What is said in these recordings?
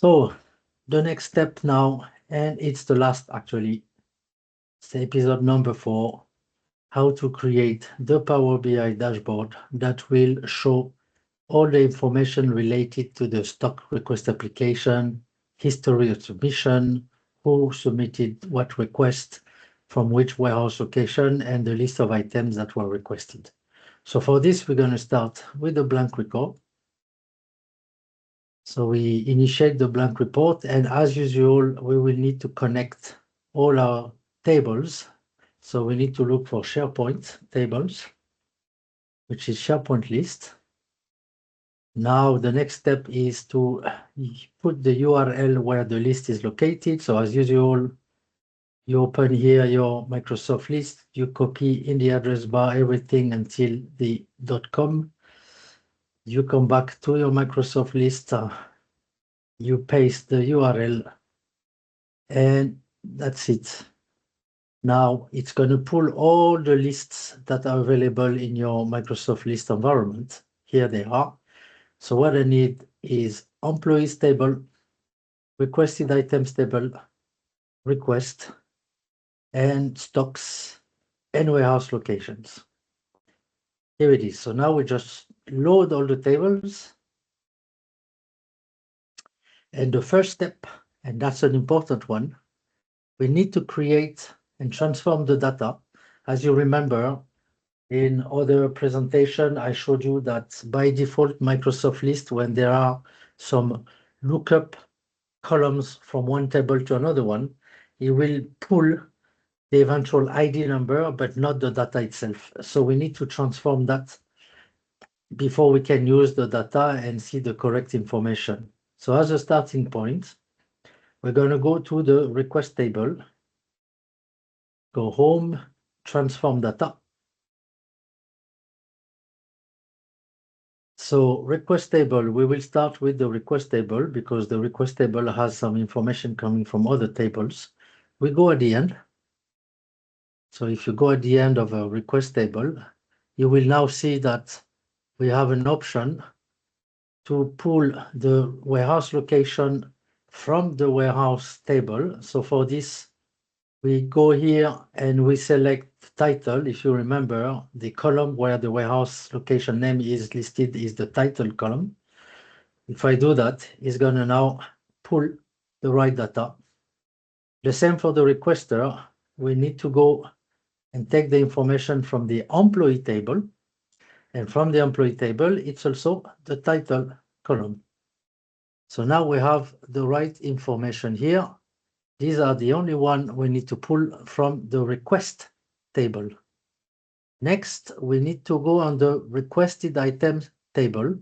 So the next step now, and it's the last actually, it's episode number 4, how to create the Power BI dashboard that will show all the information related to the stock request application, history of submission, who submitted what request, from which warehouse location, and the list of items that were requested. So for this, we're going to start with a blank record. So we initiate the blank report, and as usual, we will need to connect all our tables. So we need to look for SharePoint tables, which is SharePoint list. Now the next step is to put the URL where the list is located. So as usual, you open here your Microsoft list, you copy in the address bar everything until the .com. You come back to your Microsoft list, you paste the URL, and that's it. Now it's going to pull all the lists that are available in your Microsoft list environment. Here they are. So what I need is employees table, requested items table, request, and stocks and warehouse locations. Here it is. So now we just load all the tables. And the first step, and that's an important one, we need to create and transform the data. As you remember, in other presentation, I showed you that by default, Microsoft list, when there are some lookup columns from one table to another one, it will pull the eventual ID number, but not the data itself. So we need to transform that before we can use the data and see the correct information. So as a starting point, we're going to go to the request table, go home, transform data. So request table, we will start with the request table because the request table has some information coming from other tables. We go at the end. So if you go at the end of a request table, you will now see that we have an option to pull the warehouse location from the warehouse table. So for this, we go here and we select title. If you remember, the column where the warehouse location name is listed is the title column. If I do that, it's going to now pull the right data. The same for the requester. We need to go and take the information from the employee table. And from the employee table, it's also the title column. So now we have the right information here. These are the only one we need to pull from the request table. Next, we need to go on the requested items table.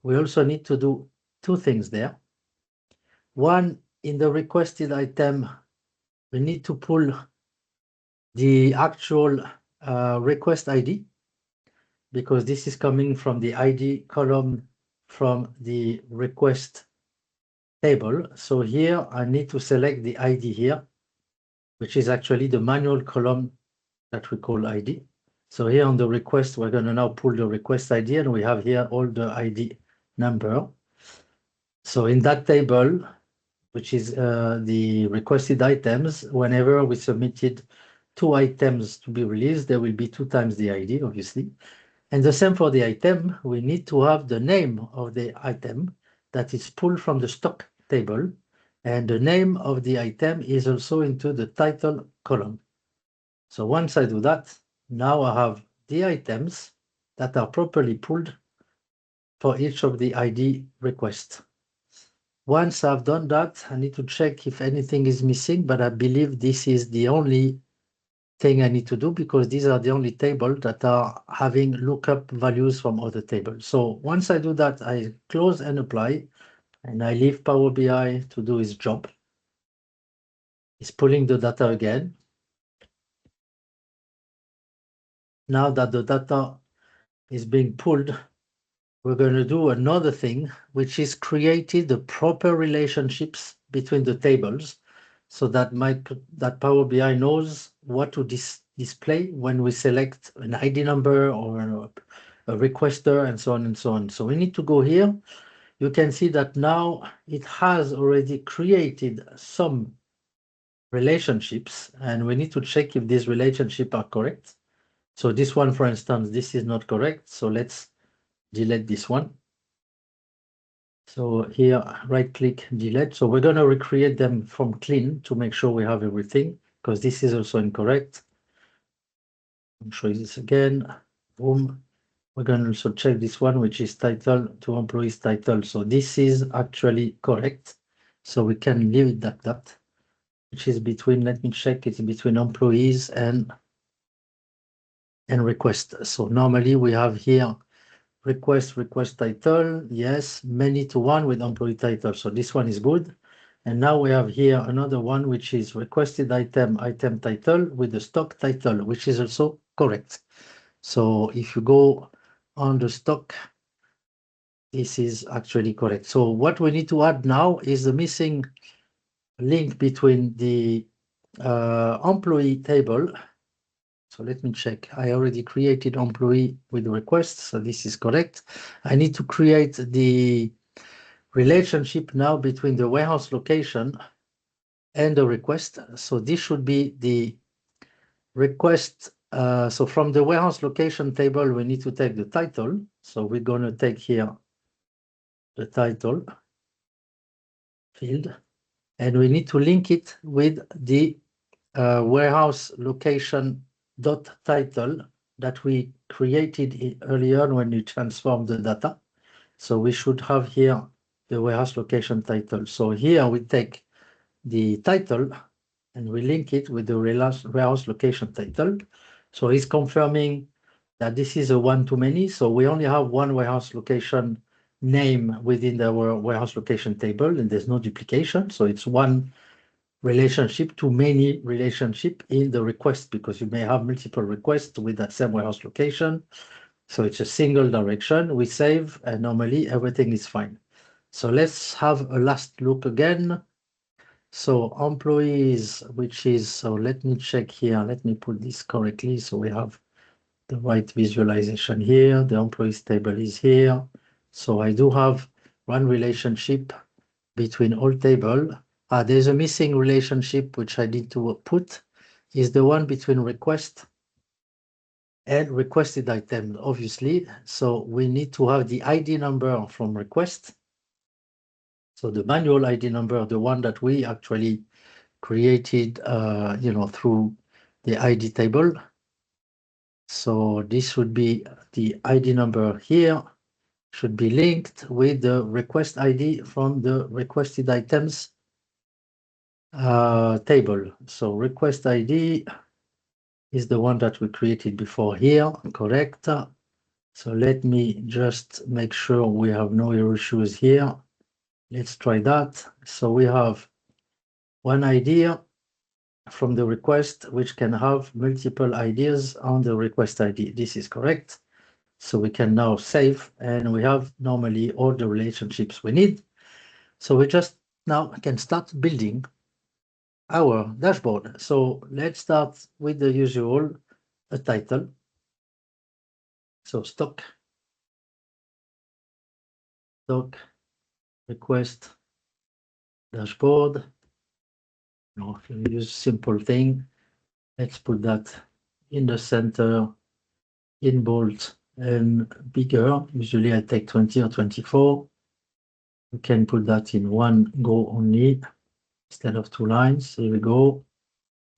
We also need to do two things there. One, in the requested item, we need to pull the actual request ID, because this is coming from the ID column from the request table. So here I need to select the ID here, which is actually the manual column that we call ID. So here on the request, we're going to now pull the request ID, and we have here all the ID number. So in that table, which is the requested items, whenever we submitted 2 items to be released, there will be 2 times the ID, obviously. And the same for the item, we need to have the name of the item that is pulled from the stock table, and the name of the item is also into the title column. So once I do that, now I have the items that are properly pulled for each of the ID requests. Once I've done that, I need to check if anything is missing, but I believe this is the only thing I need to do, because these are the only tables that are having lookup values from other tables. So once I do that, I close and apply, and I leave Power BI to do its job. It's pulling the data again. Now that the data is being pulled, we're going to do another thing, which is creating the proper relationships between the tables, so that Power BI knows what to display when we select an ID number or a requester, and so on and so on. So we need to go here. you can see that now it has already created some relationships, and we need to check if these relationships are correct. So this one, for instance, this is not correct. So let's delete this one. So here, right click, delete. So we're going to recreate them from clean to make sure we have everything, because this is also incorrect. I'll show you this again. Boom. We're going to also check this one, which is title to employees title. So this is actually correct. So we can leave it like that, which is between, let me check, it's between employees and request. So normally we have here request title, yes, many to one with employee title. So this one is good. And now we have here another one, which is requested item title with the stock title, which is also correct. So if you go on the stock, this is actually correct. So what we need to add now is the missing link between the employee table. So let me check. I already created employee with request, so this is correct. I need to create the relationship now between the warehouse location and the request. So this should be the request. So from the warehouse location table, we need to take the title. So we're going to take here the title field, and we need to link it with the warehouse location dot title that we created earlier when we transformed the data. So we should have here the warehouse location title. So here we take the title and we link it with the warehouse location title. So it's confirming that this is a one-to-many. So we only have one warehouse location name within the warehouse location table, and there's no duplication. So it's one relationship to many relationship in the request, because you may have multiple requests with that same warehouse location. So it's a single direction. We save, and normally everything is fine. So let's have a last look again. So employees, which is, so let me check here. Let me put this correctly. So we have the right visualization here. The employees table is here. So I do have one relationship between all table. There's a missing relationship which I need to put, is the one between request and requested item, obviously. So we need to have the ID number from request. So the manual ID number, the one that we actually created, through the ID table. So this would be the ID number here, should be linked with the request ID from the requested items table. So request ID is the one that we created before here, correct? So let me just make sure we have no issues here. Let's try that. So we have one idea from the request, which can have multiple ideas on the request ID. This is correct. So we can now save, and we have normally all the relationships we need. So we just now can start building our dashboard. So let's start with the usual, a title. So stock, request, dashboard. No, if you use simple thing, let's put that in the center, in bold and bigger. Usually I take 20 or 24. We can put that in one go only instead of two lines. Here we go.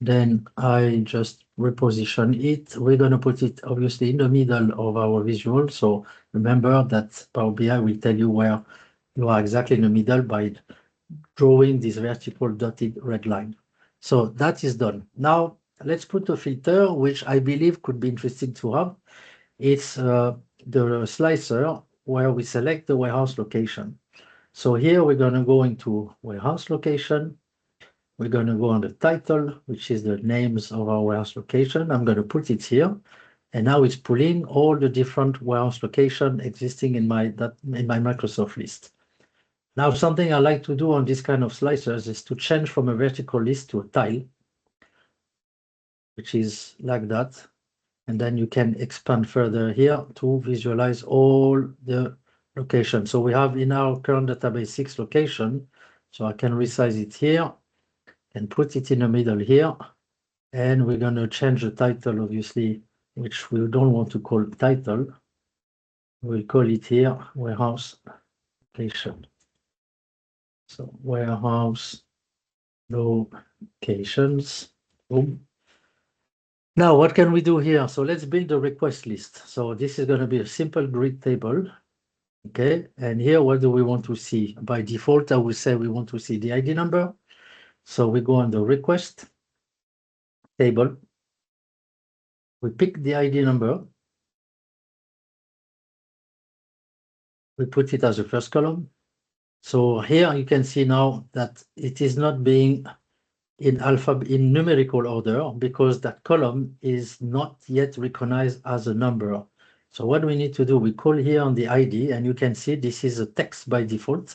Then I just reposition it. We're going to put it obviously in the middle of our visual. So remember that Power BI will tell you where you are exactly in the middle by drawing this vertical dotted red line. So that is done. Now let's put a filter, which I believe could be interesting to have. It's the slicer where we select the warehouse location. So here we're going to go into warehouse location. We're going to go on the title, which is the names of our warehouse location. I'm going to put it here. And now it's pulling all the different warehouse location existing in my Microsoft list. Now, something I like to do on this kind of slicers is to change from a vertical list to a tile, which is like that. And then you can expand further here to visualize all the location. So we have in our current database 6 location. So I can resize it here and put it in the middle here. And we're going to change the title, obviously, which we don't want to call title. We'll call it here warehouse location. So warehouse locations. Boom. Now, what can we do here? So let's build a request list. So this is going to be a simple grid table. Okay, and here, what do we want to see? By default, I will say we want to see the ID number. So we go on the request table. We pick the ID number. We put it as a first column. So here you can see now that it is not being in numerical order because that column is not yet recognized as a number. So what we need to do, we call here on the ID, and you can see this is a text by default.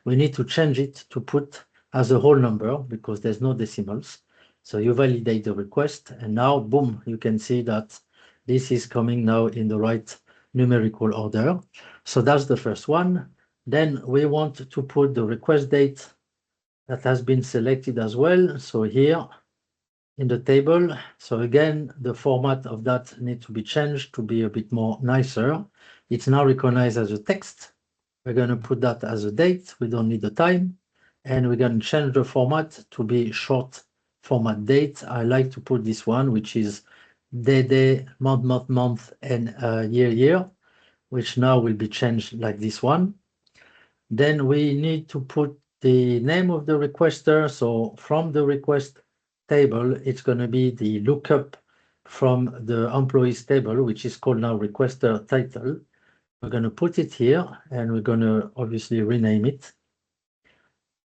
We need to change it to put as a whole number because there's no decimals. So you validate the request, and now, boom, you can see that this is coming now in the right numerical order. So that's the first one. Then we want to put the request date that has been selected as well. So here in the table, so again, the format of that needs to be changed to be a bit more nicer. It's now recognized as a text. We're going to put that as a date. We don't need the time. And we're going to change the format to be short format date. I like to put this one, which is day, month, and year, which now will be changed like this one. Then we need to put the name of the requester. So from the request table, it's going to be the lookup from the employees table, which is called now requester title. We're going to put it here, and we're going to obviously rename it.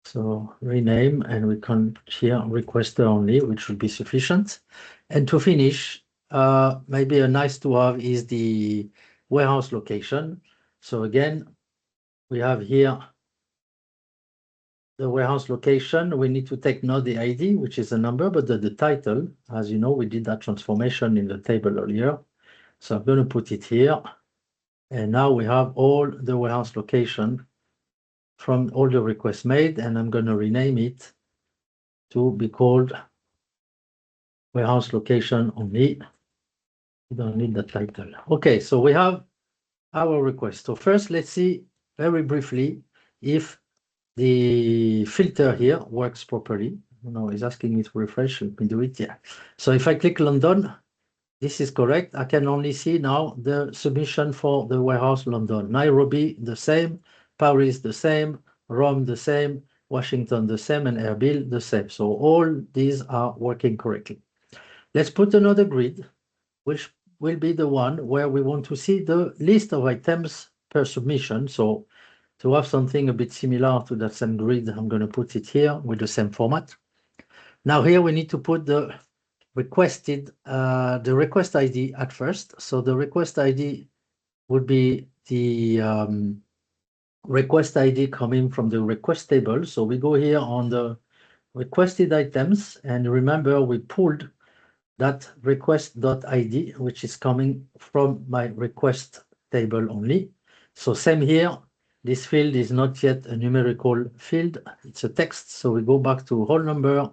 So rename, and we can here requester only, which would be sufficient. And to finish, maybe a nice to have is the warehouse location. So again, we have here the warehouse location. We need to take not the ID, which is a number, but the title. As you know, we did that transformation in the table earlier. So I'm going to put it here. And now we have all the warehouse location from all the requests made, and I'm going to rename it to be called warehouse location only. We don't need the title. Okay, so we have our request. So first, let's see very briefly if the filter here works properly. No, it's asking me to refresh. Let me do it. Yeah. So if I click London, this is correct. I can only see now the submission for the warehouse London. Nairobi, the same. Paris, the same. Rome, the same. Washington, the same. And Erbil, the same. So all these are working correctly. Let's put another grid, which will be the one where we want to see the list of items per submission. So to have something a bit similar to that same grid, I'm going to put it here with the same format. Now here we need to put the request ID at first. So the request ID would be the request ID coming from the request table. So we go here on the requested items, and remember we pulled that request.id, which is coming from my request table only. So same here, this field is not yet a numerical field, it's a text. So we go back to whole number,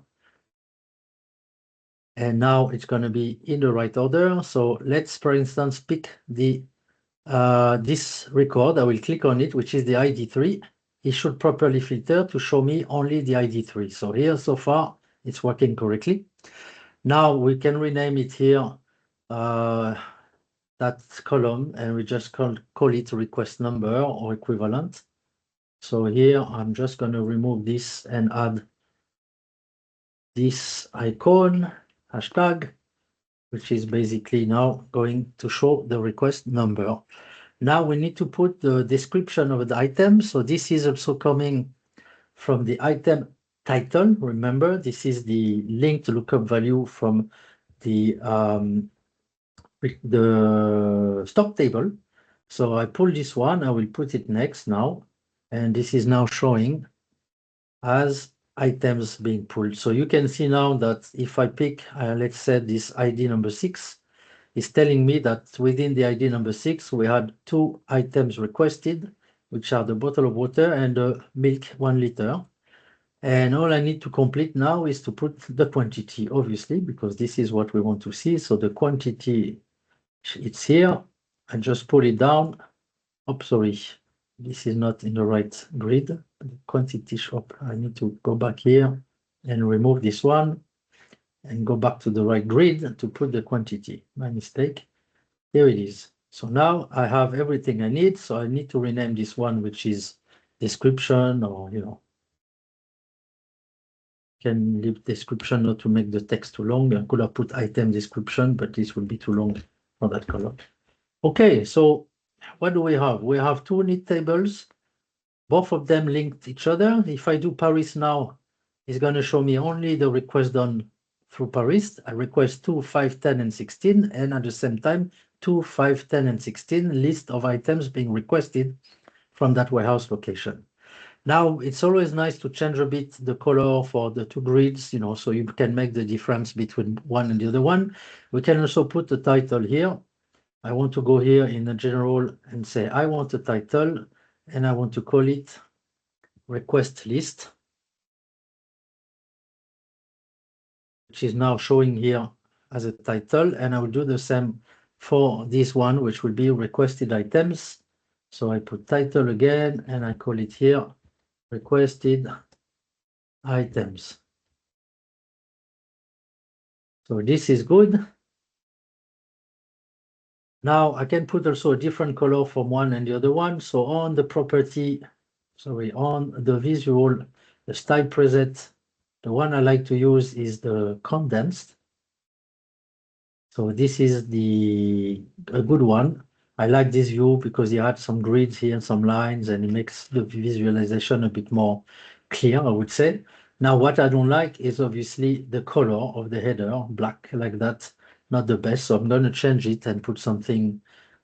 and now it's going to be in the right order. So let's, for instance, pick the this record. I will click on it, which is the ID3. It should properly filter to show me only the ID3. So here, so far, it's working correctly. Now we can rename it here, that column, and we just call it request number or equivalent. So here, I'm just going to remove this and add this icon, hashtag, which is basically now going to show the request number. Now we need to put the description of the item. So this is also coming from the item title. Remember, this is the linked lookup value from the stock table. So I pull this one, I will put it next now, and this is now showing as items being pulled. So you can see now that if I pick, let's say this ID number 6, it's telling me that within the ID number 6, we had 2 items requested, which are the bottle of water and the milk 1 liter. And all I need to complete now is to put the quantity, obviously, because this is what we want to see. So the quantity, it's here. I just pull it down. Oh, sorry, this is not in the right grid. The quantity shop, I need to go back here and remove this one and go back to the right grid to put the quantity. My mistake. Here it is. So now I have everything I need. So I need to rename this one, which is description, or, can leave description not to make the text too long. I could have put item description, but this would be too long for that column. Okay, so what do we have? We have two neat tables, both of them linked each other. If I do Paris now, it's going to show me only the request done through Paris. I request 2, 5, 10, and 16, and at the same time, 2, 5, 10, and 16 list of items being requested from that warehouse location. Now, it's always nice to change a bit the color for the two grids, so you can make the difference between one and the other one. We can also put the title here. I want to go here in the general and say, I want a title, and I want to call it request list, which is now showing here as a title. And I will do the same for this one, which will be requested items. So I put title again, and I call it here requested items. So this is good. Now I can put also a different color from one and the other one. So on the property, on the visual, the style preset, the one I like to use is the condensed. So this is a good one. I like this view because you add some grids here and some lines, and it makes the visualization a bit more clear, I would say. Now, what I don't like is obviously the color of the header, black like that, not the best. So I'm going to change it and put something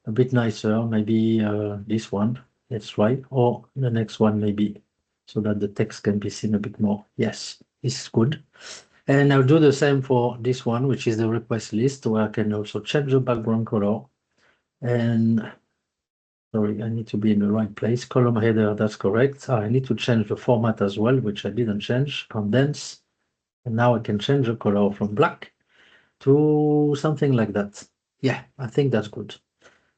a bit nicer, maybe this one. Let's try, or the next one maybe, so that the text can be seen a bit more. Yes, this is good. And I'll do the same for this one, which is the request list, where I can also change the background color. And sorry, I need to be in the right place. Column header, that's correct. I need to change the format as well, which I didn't change. Condense. And now I can change the color from black to something like that. Yeah, I think that's good.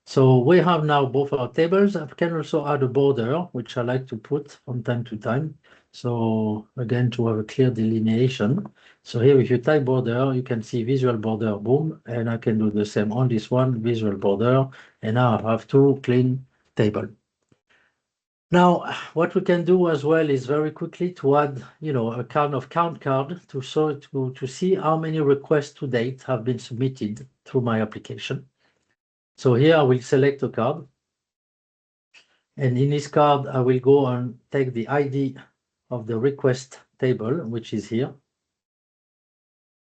So we have now both our tables. I can also add a border, which I like to put from time to time. So again, to have a clear delineation. So here, if you type border, you can see visual border, boom, and I can do the same on this one, visual border, and now I have two clean table. Now, what we can do as well is very quickly to add, a kind of count card to see how many requests to date have been submitted through my application. So here I will select a card. And in this card, I will go and take the ID of the request table, which is here.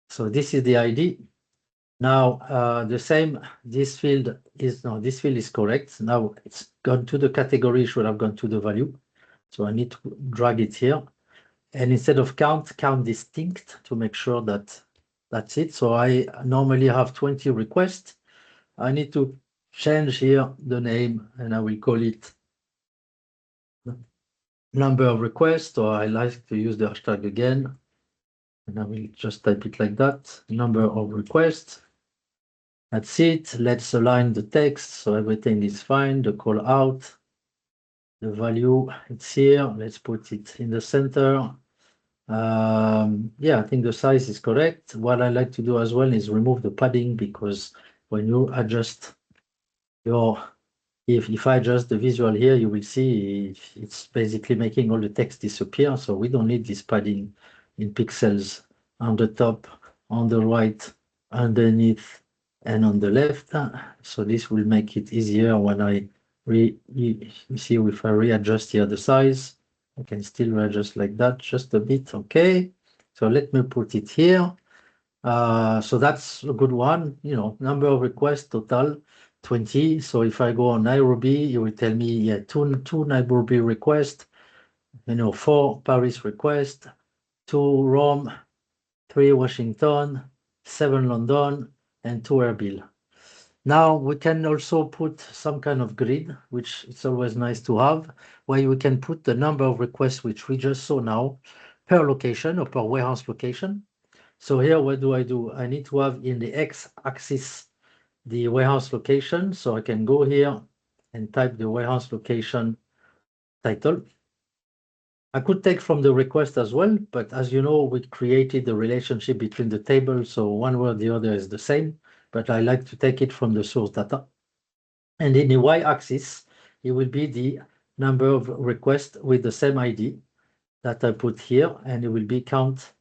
So this is the ID. Now, this field is correct. Now it's gone to the category, should have gone to the value. So I need to drag it here. And instead of count distinct to make sure that that's it. So I normally have 20 requests. I need to change here the name, and I will call it number of requests, or I like to use the hashtag again, and I will just type it like that, number of requests. That's it. Let's align the text so everything is fine. The call out, the value, it's here. Let's put it in the center. Yeah, I think the size is correct. What I like to do as well is remove the padding, because when you adjust if I adjust the visual here, you will see it's basically making all the text disappear. So we don't need this padding in pixels on the top, on the right, underneath, and on the left. So this will make it easier when you see if I readjust here the size, I can still readjust like that just a bit. Okay, so let me put it here. So that's a good one. Number of requests total 20. So if I go on Nairobi, it will tell me, yeah, two Nairobi requests, 4 Paris requests, 2 Rome, 3 Washington, 7 London, and 2 Erbil. Now we can also put some kind of grid, which it's always nice to have, where we can put the number of requests, which we just saw now, per location or per warehouse location. So here, what do? I need to have in the x-axis the warehouse location. So I can go here and type the warehouse location title. I could take from the request as well, but as you know, we created the relationship between the tables, so one word or the other is the same, but I like to take it from the source data. And in the y-axis, it will be the number of requests with the same ID that I put here, and it will be count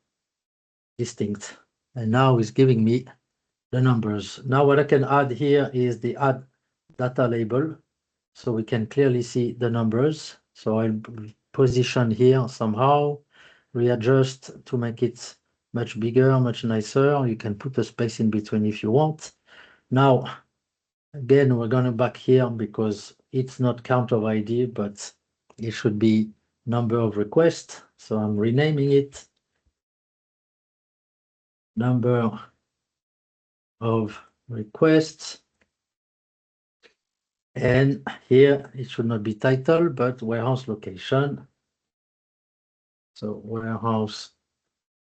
distinct. And now it's giving me the numbers. Now what I can add here is the add data label, so we can clearly see the numbers. So I'll position here somehow, readjust to make it much bigger, much nicer. You can put a space in between if you want. Now, again, we're going to back here because it's not count of ID, but it should be number of requests. So I'm renaming it number of requests. And here it should not be title, but warehouse location. So warehouse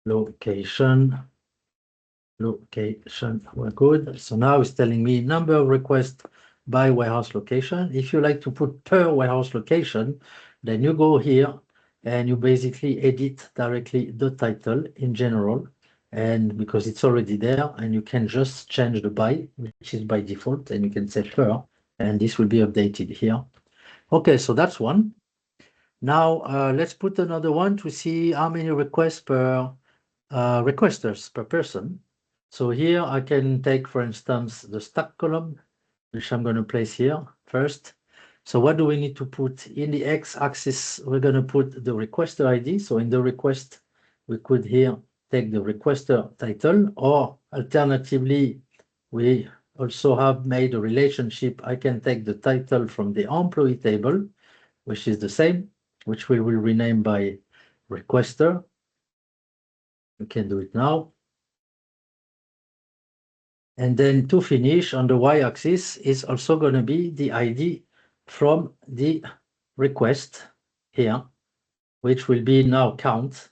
location, we're good. So now it's telling me number of requests by warehouse location. If you like to put per warehouse location, then you go here and you basically edit directly the title in general. And because it's already there, and you can just change the by, which is by default, and you can say per, and this will be updated here. Okay, so that's one. Now let's put another one to see how many requests per requesters per person. So here I can take, for instance, the stack column, which I'm going to place here first. So what do we need to put in the x-axis? We're going to put the requester ID. So in the request, we could here take the requester title, or alternatively, we also have made a relationship. I can take the title from the employee table, which is the same, which we will rename by requester. We can do it now. And then to finish, on the y-axis is also going to be the ID from the request here, which will be now count,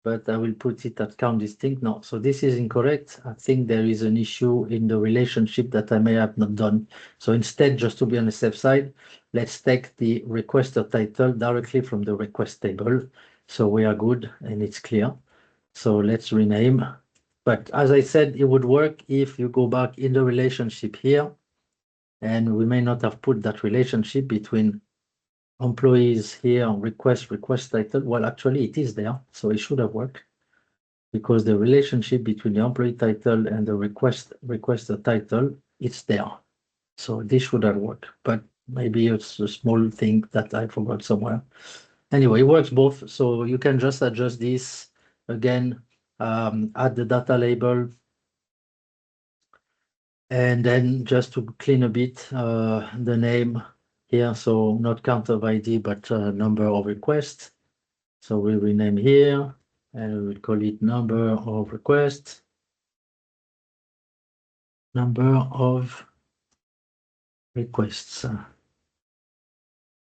but I will put it at count distinct. No, so this is incorrect. I think there is an issue in the relationship that I may have not done. So instead, just to be on the safe side, let's take the requester title directly from the request table. So we are good and it's clear. So let's rename. But as I said, it would work if you go back in the relationship here, and we may not have put that relationship between employees here, request title. Well, actually it is there, so it should have worked, because the relationship between the employee title and the requester title, it's there. So this should have worked, but maybe it's a small thing that I forgot somewhere. Anyway, it works both, so you can just adjust this again, add the data label, and then just to clean a bit the name here, so not count of ID, but number of requests. So we rename here, and we will call it number of requests. Number of requests.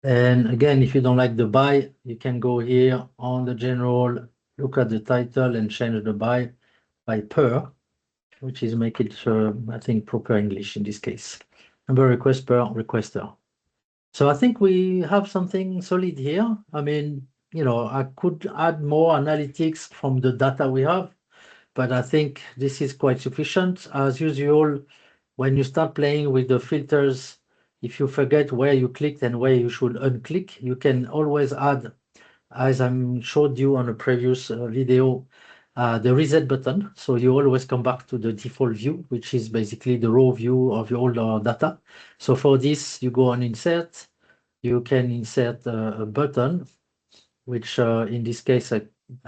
And again, if you don't like the by, you can go here on the general, look at the title and change the by per, which is make it, I think, proper English in this case. Number of requests per requester. So I think we have something solid here. I mean, you know, I could add more analytics from the data we have, but I think this is quite sufficient. As usual, when you start playing with the filters, if you forget where you clicked and where you should unclick, you can always add, as I showed you on a previous video, the reset button. So you always come back to the default view, which is basically the raw view of your older data. So for this, you go on insert, you can insert a button, which in this case,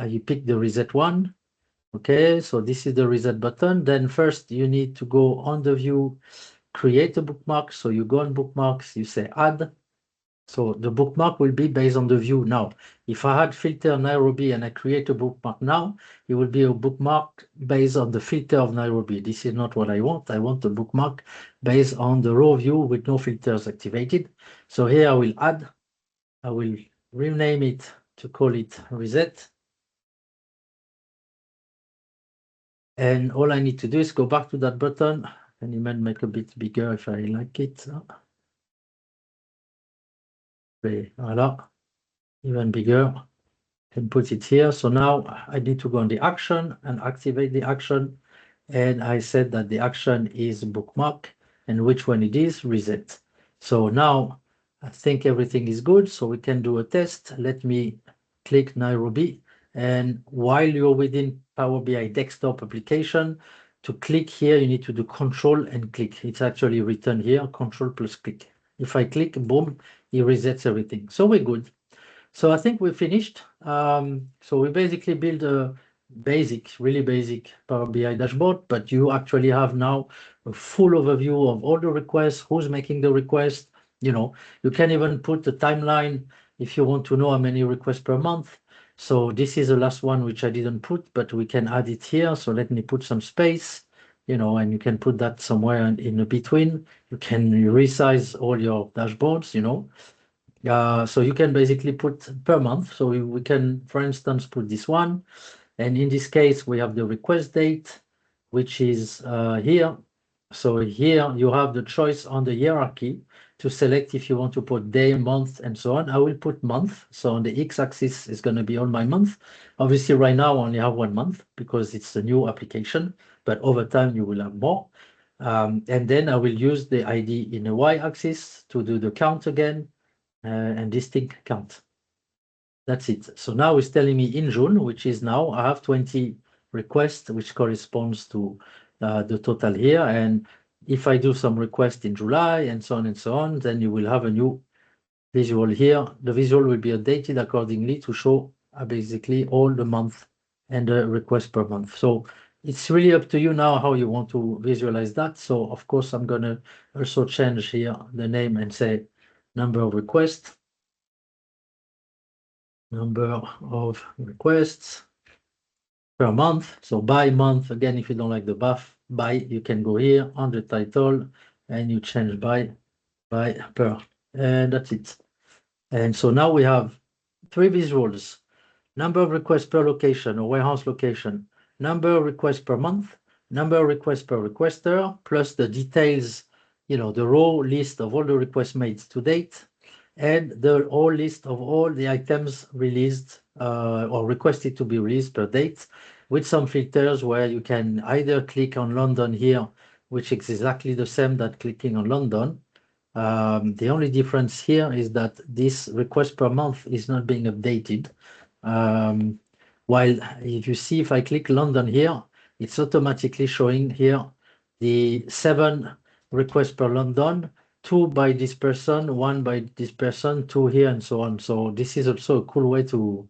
you pick the reset one. Okay, so this is the reset button. Then first you need to go on the view, create a bookmark. So you go on bookmarks, you say add, So the bookmark will be based on the view now. If I had filter Nairobi and I create a bookmark now, it will be a bookmark based on the filter of Nairobi. This is not what I want. I want a bookmark based on the raw view with no filters activated. So here I will rename it to call it reset. And all I need to do is go back to that button and even make a bit bigger if I like it. Voila, even bigger. Can put it here. So now I need to go on the action and activate the action. And I said that the action is bookmark and which one it is, reset. So now I think everything is good. So we can do a test. Let me click Nairobi. And while you're within Power BI desktop application, to click here, you need to do control and click. It's actually written here, control plus click. If I click, boom, it resets everything. So we're good. So I think we finished. So we basically build a really basic Power BI dashboard, but you actually have now a full overview of all the requests, who's making the request. You can even put the timeline if you want to know how many requests per month. So this is the last one, which I didn't put, but we can add it here. So let me put some space, and you can put that somewhere in between. You can resize all your dashboards, so you can basically put per month. So we can, for instance, put this one. And in this case, we have the request date, which is here. So here you have the choice on the hierarchy to select if you want to put day, month, and so on. I will put month. So on the x-axis is going to be all my month. Obviously, right now I only have 1 month because it's a new application, but over time you will have more. And then I will use the ID in the y-axis to do the count again. And this thing count. That's it. So now it's telling me in June, which is now, I have 20 requests, which corresponds to the total here. And if I do some requests in July and so on, then you will have a new visual here. The visual will be updated accordingly to show basically all the month and the request per month. So it's really up to you now how you want to visualize that. So of course, I'm going to also change here the name and say number of requests. Number of requests per month. So by month, again, if you don't like the buff, by, you can go here on the title and you change by per. And that's it. And so now we have 3 visuals. Number of requests per location or warehouse location, number of requests per month, number of requests per requester, plus the details, the raw list of all the requests made to date, and the whole list of all the items released or requested to be released per date, with some filters where you can either click on London here, which is exactly the same that clicking on London. The only difference here is that this request per month is not being updated. While if you see, if I click London here, it's automatically showing here the 7 requests per London, 2 by this person, 1 by this person, 2 here, and so on. So this is also a cool way to,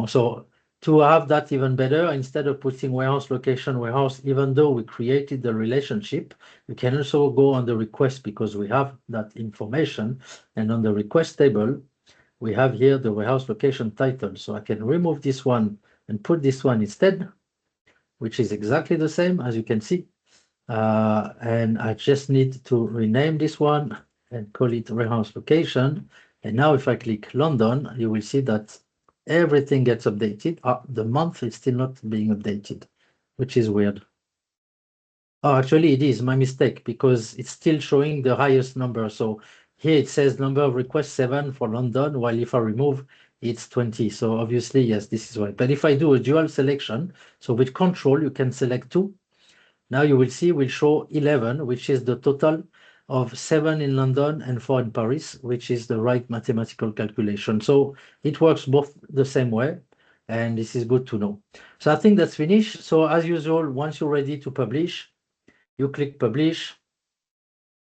so to have that even better, instead of putting warehouse location, warehouse, even though we created the relationship, you can also go on the request because we have that information. And on the request table, we have here the warehouse location title. So I can remove this one and put this one instead, which is exactly the same as you can see. And I just need to rename this one and call it warehouse location. And now if I click London, you will see that everything gets updated. The month is still not being updated, which is weird. Oh, actually it is my mistake because it's still showing the highest number. So here it says number of requests 7 for London, while if I remove, it's 20. So obviously, yes, this is why. But if I do a dual selection, so with control, you can select 2. Now you will see, will show 11, which is the total of 7 in London and 4 in Paris, which is the right mathematical calculation. So it works both the same way, and this is good to know. So I think that's finished. So as usual, once you're ready to publish, you click publish,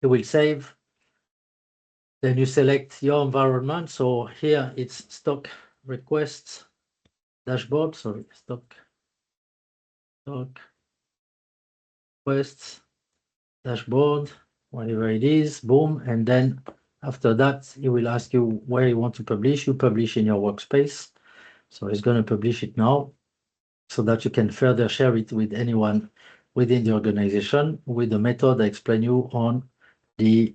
you will save, then you select your environment. So here it's stock requests dashboard, sorry, stock requests dashboard, whatever it is, boom, and then After that, it will ask you where you want to publish. You publish in your workspace. So it's going to publish it now so that you can further share it with anyone within the organization with the method I explained you on the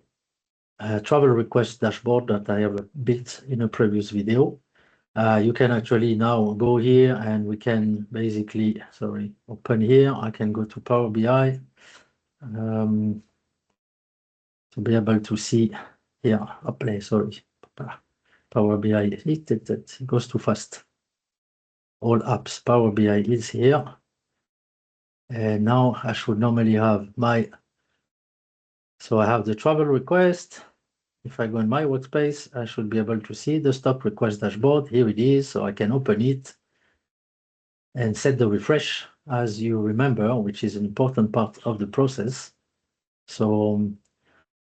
travel request dashboard that I have built in a previous video. You can actually now go here and we can basically, open here. I can go to Power BI to be able to see here. Power BI, it goes too fast. All apps, Power BI is here. And now I should normally have so I have the travel request. If I go in my workspace, I should be able to see the stock request dashboard. Here it is, so I can open it and set the refresh, as you remember, which is an important part of the process. So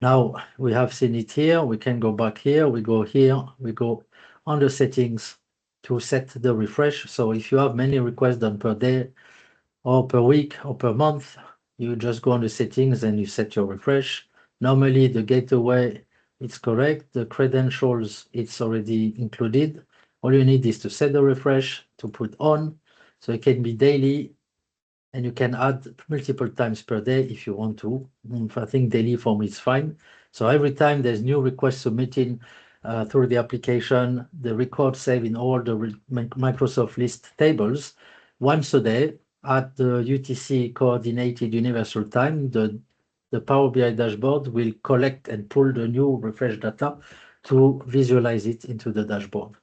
now we have seen it here. We can go back here. We go here. We go under settings to set the refresh. So if you have many requests done per day or per week or per month, you just go under settings and you set your refresh. Normally the gateway, it's correct. The credentials, it's already included. All you need is to set the refresh, to put on. So it can be daily and you can add multiple times per day if you want to. I think daily for me is fine. So every time there's new requests submitted through the application, the record save in all the Microsoft list tables once a day at the UTC coordinated universal time. The Power BI dashboard will collect and pull the new refresh data to visualize it into the dashboard.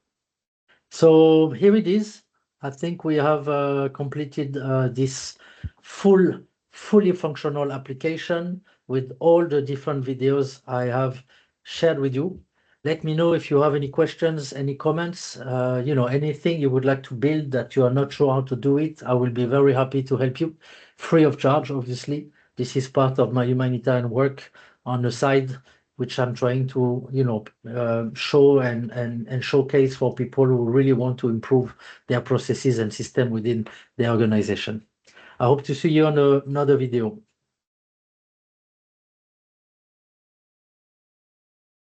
So here it is. I think we have completed this fully functional application with all the different videos I have shared with you. Let me know if you have any questions, any comments, anything you would like to build that you are not sure how to do it. I will be very happy to help you, free of charge, obviously. This is part of my humanitarian work on the side, which I'm trying to, show and showcase for people who really want to improve their processes and system within the organization. I hope to see you on another video.